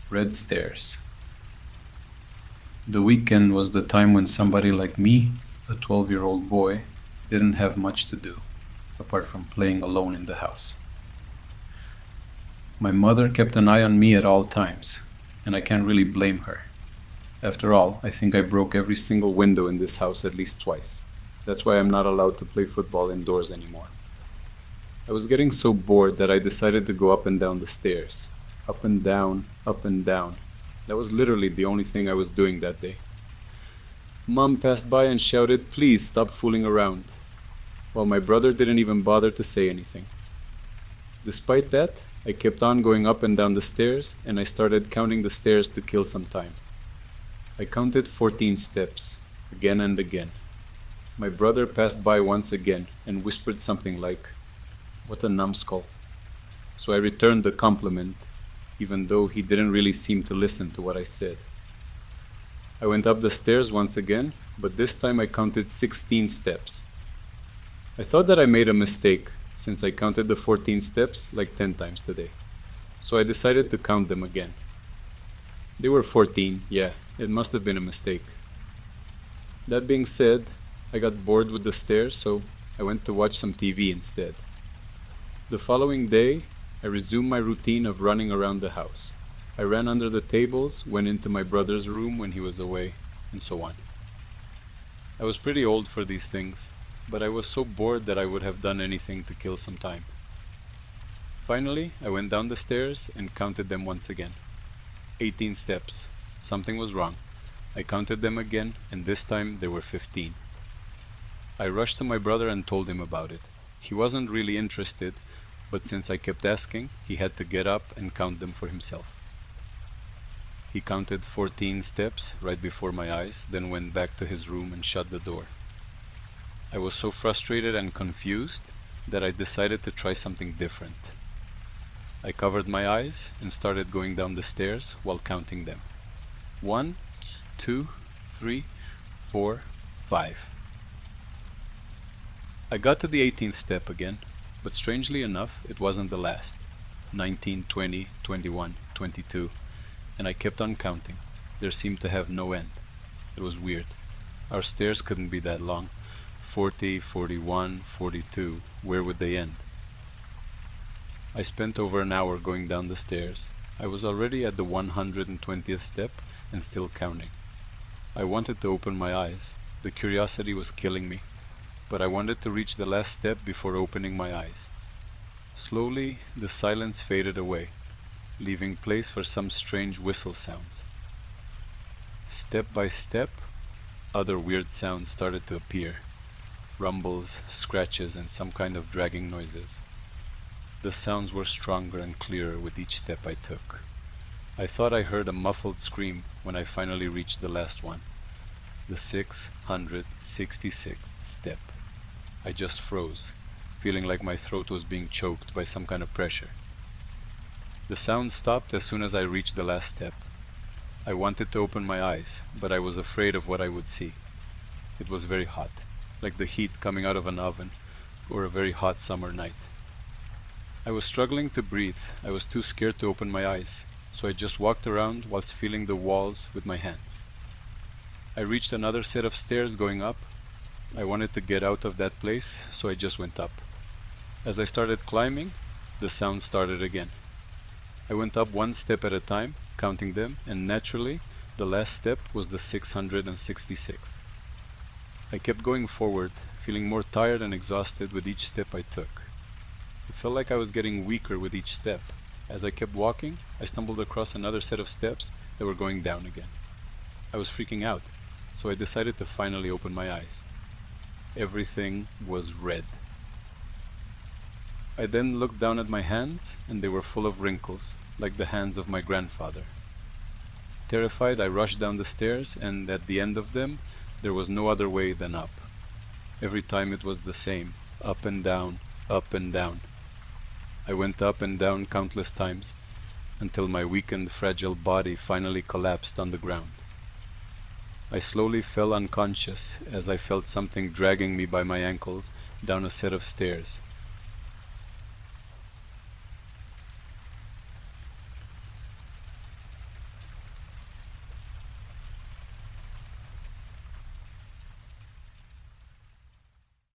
Red stairs. The weekend was the time when somebody like me, a 12-year-old boy, didn't have much to do, apart from playing alone in the house. My mother kept an eye on me at all times, and I can't really blame her. After all, I think I broke every single window in this house at least twice. That's why I'm not allowed to play football indoors anymore. I was getting so bored that I decided to go up and down the stairs. Up and down, up and down. That was literally the only thing I was doing that day. Mom passed by and shouted, "Please stop fooling around," while my brother didn't even bother to say anything. Despite that, I kept on going up and down the stairs, and I started counting the stairs to kill some time. I counted 14 steps, again and again. My brother passed by once again and whispered something like, "What a numbskull." So I returned the compliment, even though he didn't really seem to listen to what I said. I went up the stairs once again, but this time I counted 16 steps. I thought that I made a mistake, since I counted the 14 steps like 10 times today. So I decided to count them again. They were 14, yeah, it must have been a mistake. That being said, I got bored with the stairs, so I went to watch some TV instead. The following day, I resumed my routine of running around the house. I ran under the tables, went into my brother's room when he was away, and so on. I was pretty old for these things, but I was so bored that I would have done anything to kill some time. Finally, I went down the stairs and counted them once again. 18 steps. Something was wrong. I counted them again, and this time there were 15. I rushed to my brother and told him about it. He wasn't really interested, but since I kept asking, he had to get up and count them for himself. He counted 14 steps right before my eyes, then went back to his room and shut the door. I was so frustrated and confused that I decided to try something different. I covered my eyes and started going down the stairs while counting them. 1, 2, 3, 4, 5. I got to the 18th step again, but strangely enough, it wasn't the last. 19, 20, 21, 22, and I kept on counting. There seemed to have no end. It was weird. Our stairs couldn't be that long. 40, 41, 42, where would they end? I spent over an hour going down the stairs. I was already at the 120th step and still counting. I wanted to open my eyes. The curiosity was killing me, but I wanted to reach the last step before opening my eyes. Slowly, the silence faded away, leaving place for some strange whistle sounds. Step by step, other weird sounds started to appear. Rumbles, scratches, and some kind of dragging noises. The sounds were stronger and clearer with each step I took. I thought I heard a muffled scream when I finally reached the last one, the 666th step. I just froze, feeling like my throat was being choked by some kind of pressure. The sound stopped as soon as I reached the last step. I wanted to open my eyes, but I was afraid of what I would see. It was very hot, like the heat coming out of an oven or a very hot summer night. I was struggling to breathe. I was too scared to open my eyes, so I just walked around whilst feeling the walls with my hands. I reached another set of stairs going up. I wanted to get out of that place, so I just went up. As I started climbing, the sound started again. I went up one step at a time, counting them, and naturally, the last step was the 666th. I kept going forward, feeling more tired and exhausted with each step I took. It felt like I was getting weaker with each step. As I kept walking, I stumbled across another set of steps that were going down again. I was freaking out, so I decided to finally open my eyes. Everything was red. I then looked down at my hands, and they were full of wrinkles, like the hands of my grandfather. Terrified, I rushed down the stairs, and at the end of them, there was no other way than up. Every time it was the same, up and down, up and down. I went up and down countless times, until my weakened, fragile body finally collapsed on the ground. I slowly fell unconscious as I felt something dragging me by my ankles down a set of stairs.